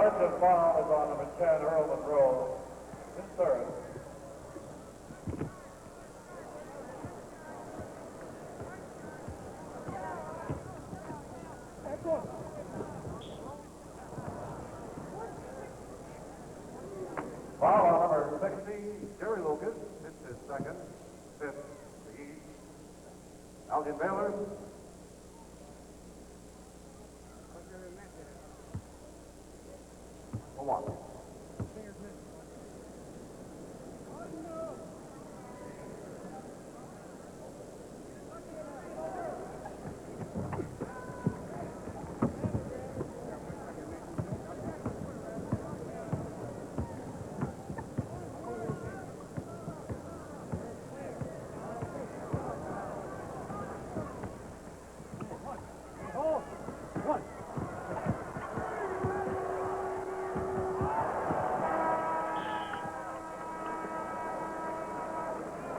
Sergeant foul is on number 10, Earl Monroe. His third. Foul on number 60, Jerry Lucas. It's his second. Fifth, the East. Elgin Baylor. For one.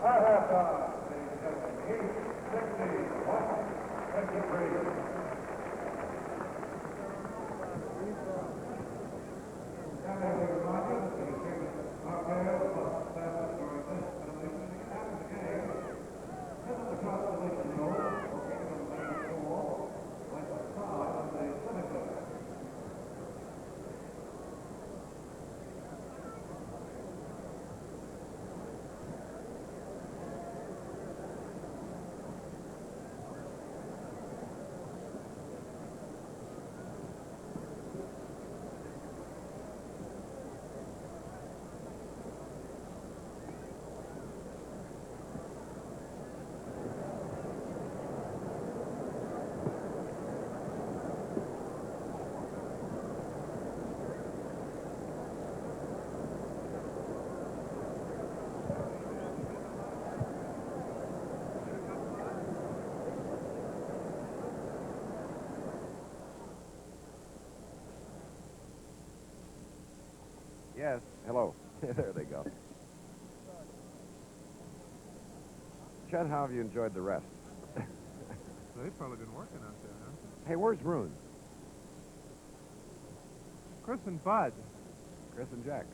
At halftime, ladies and gentlemen, 61-53. Yes, hello. There they go. Chet, how have you enjoyed the rest? They've probably been working out there, huh? Hey, where's Rune? Chris and Bud. Chris and Jack.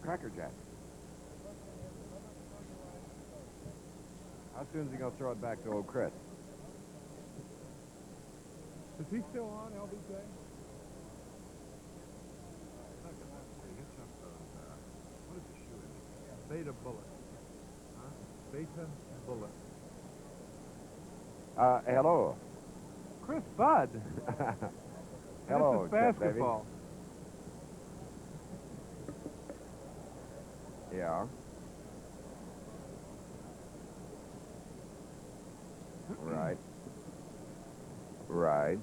Cracker Jack. How soon is he going to throw it back to old Chris? Is he still on LBJ? What is the shoe in? Beta Bullet. Huh? Beta Bullet. Hello. Chris Bud. Hello, This is Chet, basketball. baby. Yeah. Right. Right.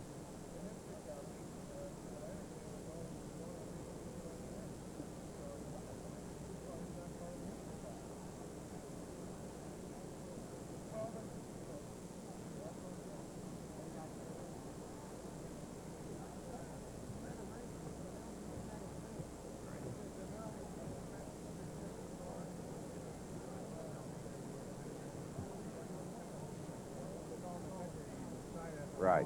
Right.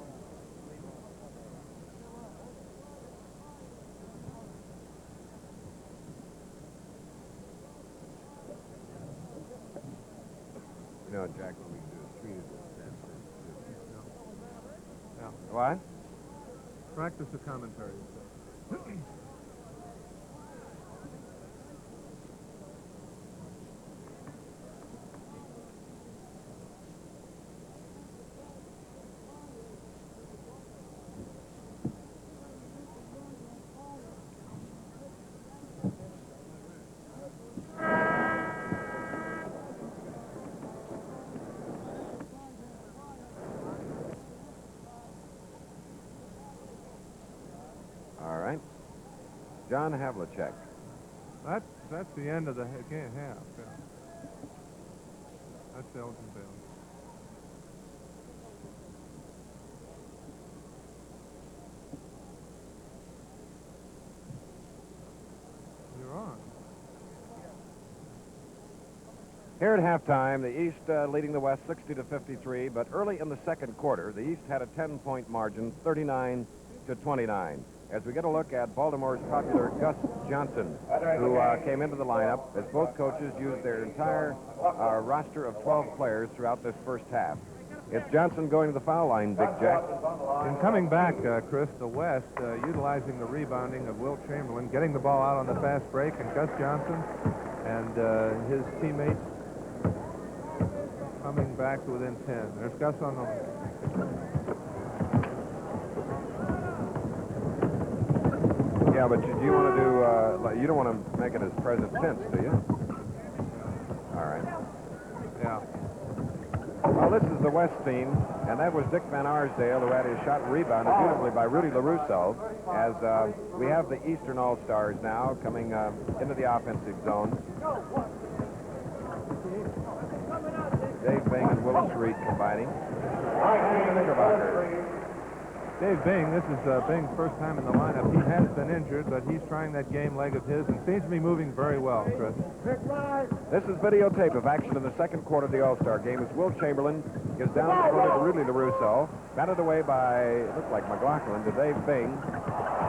You know, Jack, what we can do is treat it as Yeah. What? Practice the commentary. All right. John Havlicek. That's the end of the half. Yeah. That's Elgin Baylor. You're on. Here at halftime, the East leading the West 60-53, but early in the second quarter, the East had a 10-point margin, 39 to 29. As we get a look at Baltimore's popular Gus Johnson, who came into the lineup as both coaches used their entire roster of 12 players throughout this first half. It's Johnson going to the foul line, Big Jack. In coming back, Chris, the West, utilizing the rebounding of Wilt Chamberlain, getting the ball out on the fast break, and Gus Johnson and his teammates coming back to within 10. There's Gus on the... Yeah, but you want to do, you don't want to make it as present tense, do you? All right. Yeah. Well, this is the West team, and that was Dick Van Arsdale, who had his shot rebounded beautifully by Rudy LaRusso, as we have the Eastern All-Stars now coming into the offensive zone. Dave Bing and Willis Reed combining. Dave Bing, this is Bing's first time in the lineup. He has been injured, but he's trying that game leg of his and seems to be moving very well, Chris. This is videotape of action in the second quarter of the All-Star game as Wilt Chamberlain gets down the corner to Rudy LaRusso, batted away by, it looked like McLaughlin, to Dave Bing.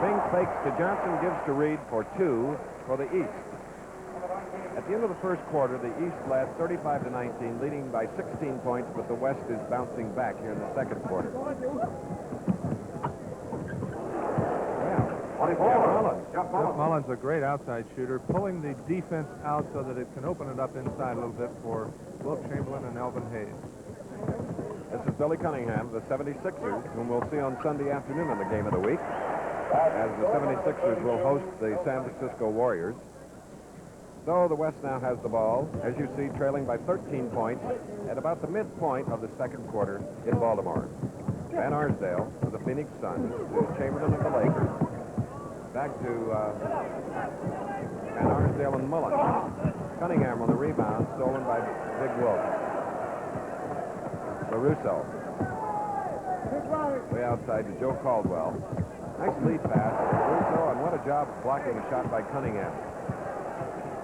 Bing fakes to Johnson, gives to Reed for 2 for the East. At the end of the first quarter, the East led 35-19, leading by 16 points, but the West is bouncing back here in the second quarter. Jeff Mullen's a great outside shooter, pulling the defense out so that it can open it up inside a little bit for Wilt Chamberlain and Elvin Hayes. This is Billy Cunningham, the 76ers, whom we'll see on Sunday afternoon in the game of the week, as the 76ers will host the San Francisco Warriors. So the West now has the ball, as you see, trailing by 13 points at about the midpoint of the second quarter in Baltimore. Van Arsdale of the Phoenix Suns to Chamberlain of the Lakers. Back to Van Arsdale and Mullen. Cunningham on the rebound, stolen by Big Wilt. LaRusso. Way outside to Joe Caldwell. Nice lead pass to LaRusso, and what a job blocking a shot by Cunningham.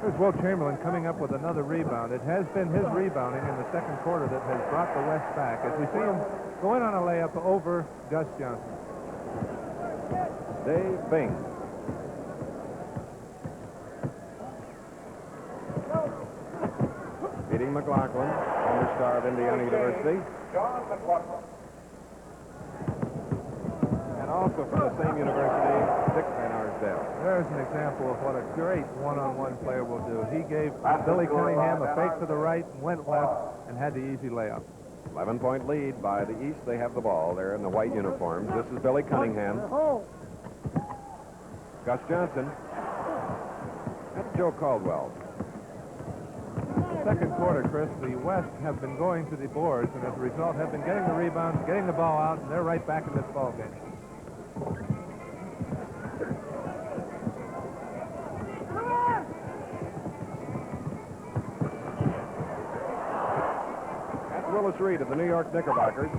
Here's Wilt Chamberlain coming up with another rebound. It has been his rebounding in the second quarter that has brought the West back, as we see him go in on a layup over Gus Johnson. Dave Bing. Beating McLaughlin, former star of Indiana University. And also from the same university, Dick Van Arsdale. There's an example of what a great one-on-one player will do. He gave Billy Cunningham a fake to the right and went left and had the easy layup. 11-point lead by the East. They have the ball. They're in the white uniforms. This is Billy Cunningham. Gus Johnson. That's Joe Caldwell. Second quarter, Chris, the West have been going to the boards, and as a result have been getting the rebounds, getting the ball out, and they're right back in this ball game. That's Willis Reed of the New York Knickerbockers.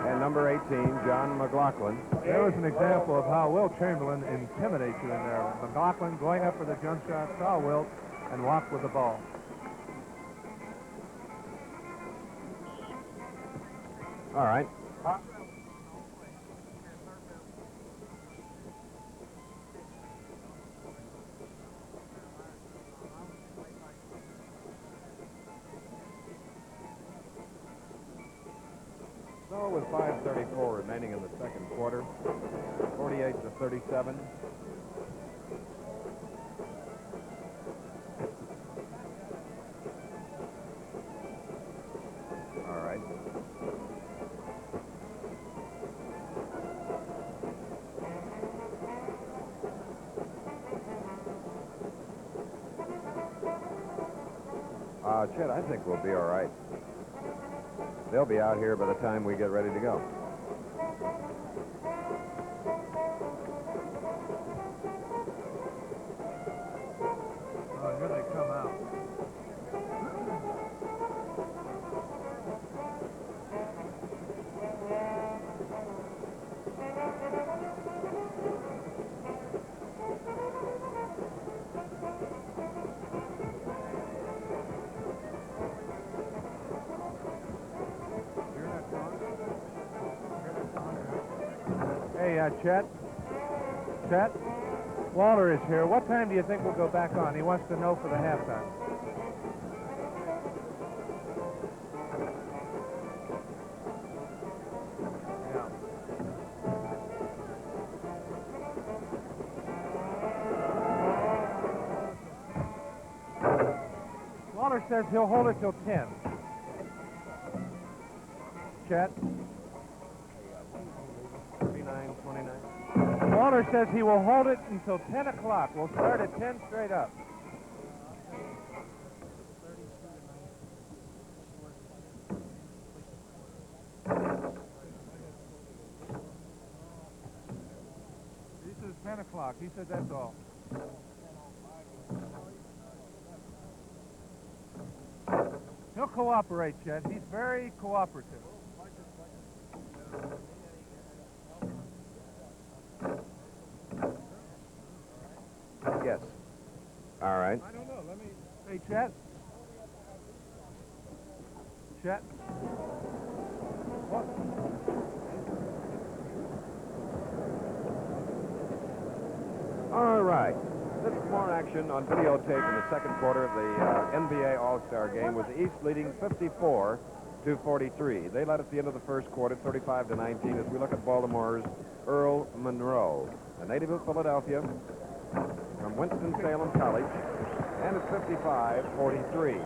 And number 18, John McLaughlin. There was an example of how Wilt Chamberlain intimidates you in there. McLaughlin going up for the jump shot, saw Wilt, and walked with the ball. All right. So with 5:34 remaining in the second quarter, 48-37. All right. Chet, I think we'll be all right. They'll be out here by the time we get ready to go. Oh, here they come out. Yeah, Chet. Chet? Walter is here. What time do you think we'll go back on? He wants to know for the halftime. Walter says he'll hold it till 10. Chet? 39-29. Walter says he will hold it until 10 o'clock. We'll start at 10 straight up. He says 10 o'clock. He said that's all. He'll cooperate, Chet. He's very cooperative. Yes. All right. I don't know. Let me... Hey, Chet? Chet? What? All right. This is more action on videotape in the second quarter of the NBA All-Star game, with the East leading 54-43. They led at the end of the first quarter, 35-19, as we look at Baltimore's Earl Monroe, a native of Philadelphia, from Winston-Salem College, and it's 55-43.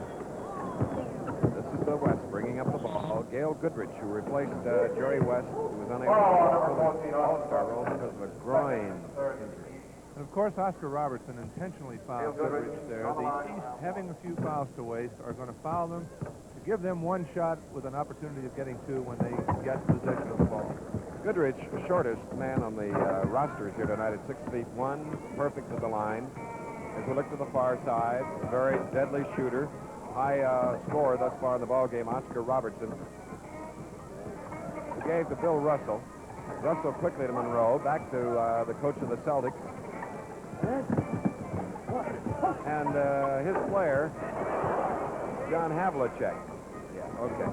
This is the West bringing up the ball. Gail Goodrich, who replaced Jerry West, who was unable to fill the All-Star role because of a groin injury. And of course, Oscar Robertson intentionally fouled Goodrich there. The East, having a few fouls to waste, are going to foul them to give them one shot with an opportunity of getting two when they get possession of the ball. Goodrich, shortest man on the rosters here tonight at 6'1", perfect at the line. As we look to the far side, a very deadly shooter. High scorer thus far in the ball game, Oscar Robertson. He gave to Bill Russell. Russell quickly to Monroe, back to the coach of the Celtics. And his player, John Havlicek. Yeah, okay.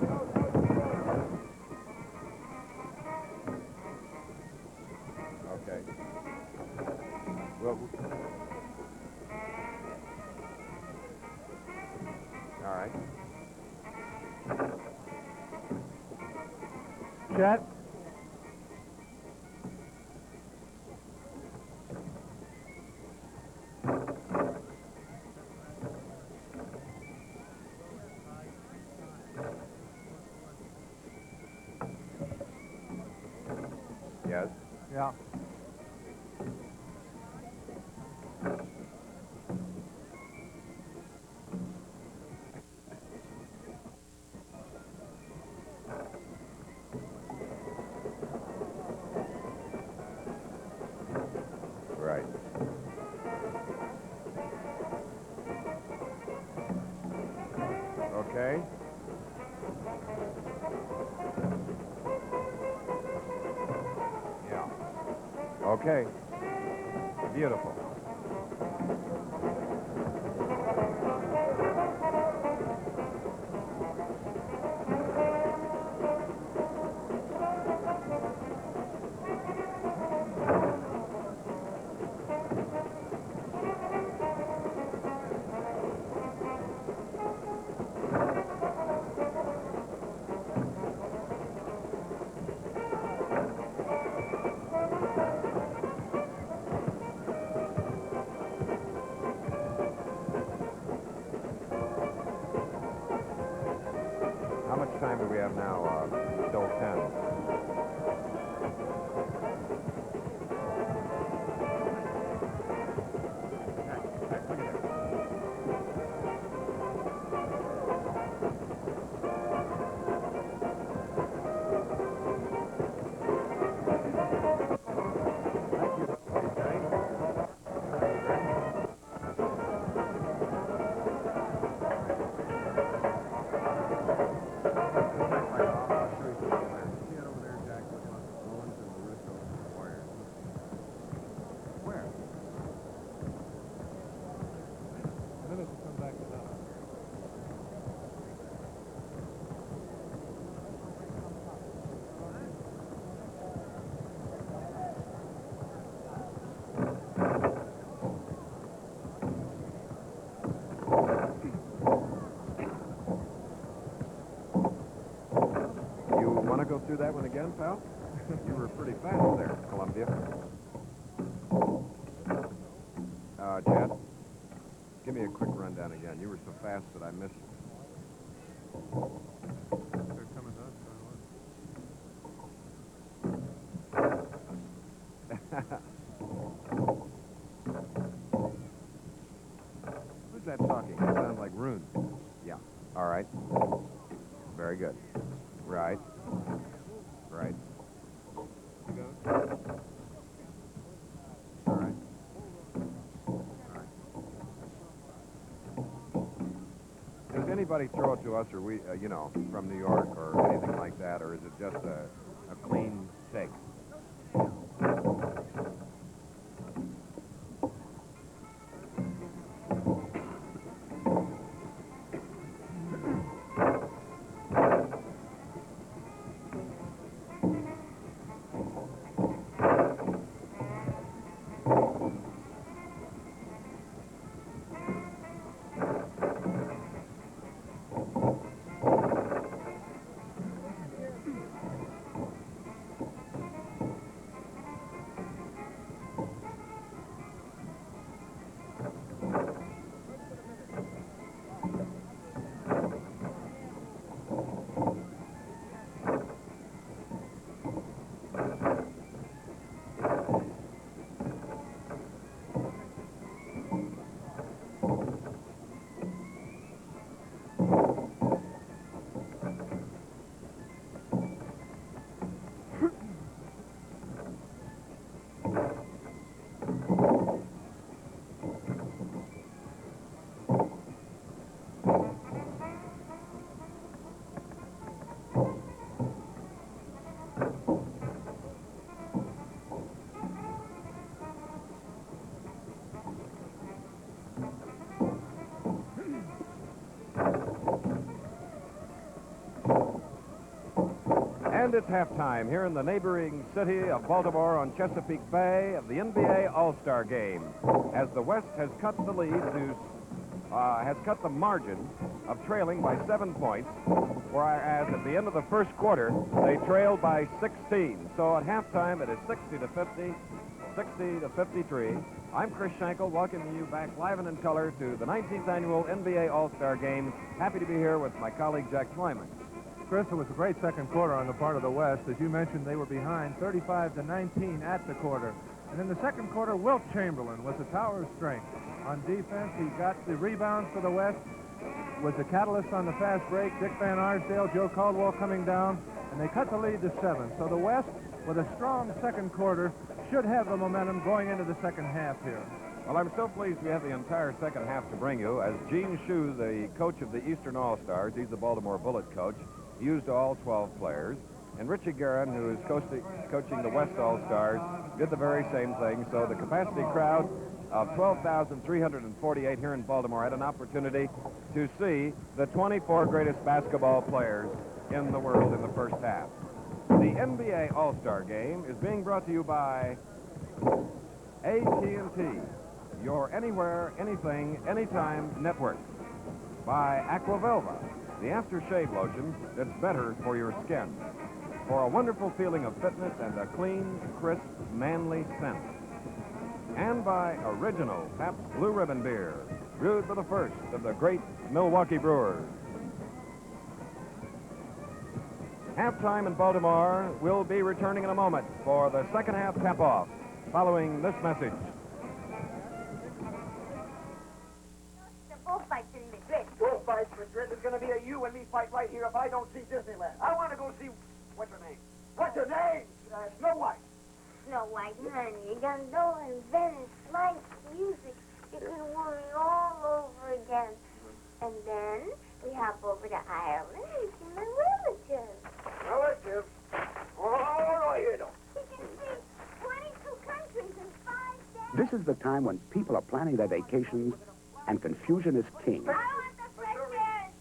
Okay. Well, all right. Chet? Yes. Yeah. Right. Okay. Yeah. Okay. Beautiful. How much time do we have now? Still 10. go through that one again, pal? You were pretty fast there, Columbia. Chad, give me a quick rundown again. You were so fast that I missed. They're coming to us. Who's that talking? That sounds like Rune. Yeah. All right. Very good. Right. Right. You go. All right. Does anybody throw it to us, or we, from New York or anything like that, or is it just a clean take? And it's halftime here in the neighboring city of Baltimore on Chesapeake Bay of the NBA All-Star Game, as the West has cut the lead has cut the margin of trailing by 7 points, whereas at the end of the first quarter they trailed by 16. So at halftime it is 60 to 50, 60 to 53. I'm Chris Schenkel, welcoming you back live and in color to the 19th annual NBA All-Star Game. Happy to be here with my colleague Jack Twyman. Chris, it was a great second quarter on the part of the West. As you mentioned, they were behind 35 to 19 at the quarter. And in the second quarter, Wilt Chamberlain was the tower of strength. On defense, he got the rebounds for the West, was the catalyst on the fast break. Dick Van Arsdale, Joe Caldwell coming down, and they cut the lead to 7. So the West, with a strong second quarter, should have the momentum going into the second half here. Well, I'm so pleased we have the entire second half to bring you, as Gene Shue, the coach of the Eastern All-Stars, he's the Baltimore Bullet coach, used all 12 players, and Richie Guerin, who is coaching the West All-Stars, did the very same thing. So the capacity crowd of 12,348 here in Baltimore had an opportunity to see the 24 greatest basketball players in the world in the first half. The NBA All-Star Game is being brought to you by AT&T, your anywhere, anything, anytime network. By Aquavelva, the aftershave lotion that's better for your skin, for a wonderful feeling of fitness and a clean, crisp, manly scent. And by Original Pabst Blue Ribbon Beer, brewed for the first of the great Milwaukee Brewers. Halftime in Baltimore will be returning in a moment for the second half tap-off, following this message. The bullfights in Madrid. Bullfights, Madrid. There's going to be a you and me fight right here if I don't see Disneyland. I want to go see... What's her name? What's her name? Snow White. Snow White, honey. Gondola in Venice, lights, music. You can worry all over again. And then we hop over to Ireland and see my relatives. Relatives? Oh, you know. We can see 22 countries in 5 days. This is the time when people are planning their vacations and confusion is king. I want the fresh air in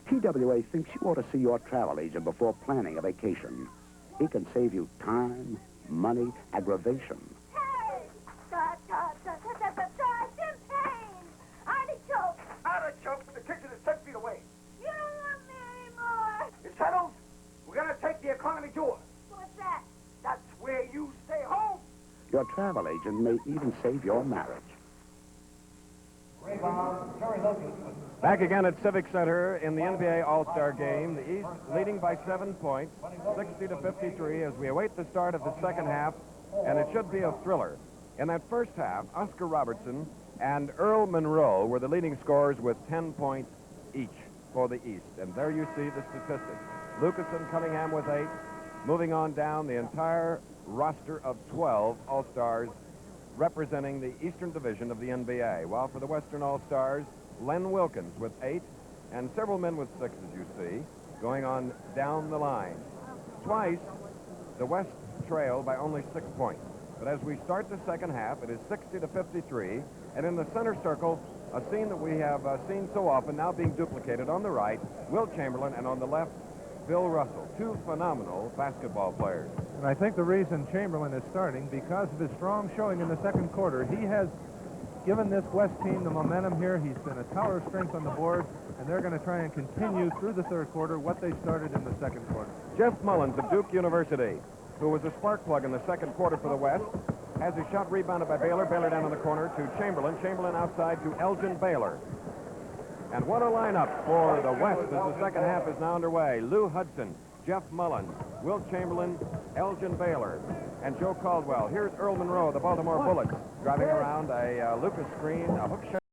Switzerland. TWA thinks you ought to see your travel agent before planning a vacation. He can save you time, money, aggravation. Hey! Champagne! Artichoke! Artichoke, the kitchen is 10 feet away. You don't want me anymore! It's settled. We're going to take the economy me door. What's that? That's where you stay home. Your travel agent may even save your marriage. Back again at Civic Center in the NBA All-Star Game. The East leading by 7 points, 60-53, as we await the start of the second half, and it should be a thriller. In that first half, Oscar Robertson and Earl Monroe were the leading scorers with 10 points each for the East. And there you see the statistics. Lucas and Cunningham with 8. Moving on down, the entire roster of 12 All-Stars representing the Eastern Division of the NBA. While for the Western All-Stars, Len Wilkins with 8, and several men with 6, as you see, going on down the line. Twice, the West trailed by only 6 points. But as we start the second half, it is 60-53, and in the center circle, a scene that we have seen so often now being duplicated on the right, Will Chamberlain, and on the left, Bill Russell, 2 phenomenal basketball players. And I think the reason Chamberlain is starting, because of his strong showing in the second quarter, he has given this West team the momentum here. He's been a tower of strength on the board, and they're going to try and continue through the third quarter what they started in the second quarter. Jeff Mullins of Duke University, who was a spark plug in the second quarter for the West, has his shot rebounded by Baylor. Baylor down in the corner to Chamberlain. Chamberlain outside to Elgin Baylor. And what a lineup for the West as the second half is now underway. Lou Hudson, Jeff Mullins, Will Chamberlain, Elgin Baylor, and Joe Caldwell. Here's Earl Monroe, the Baltimore Bullets, driving around a Lucas screen, a hook shot.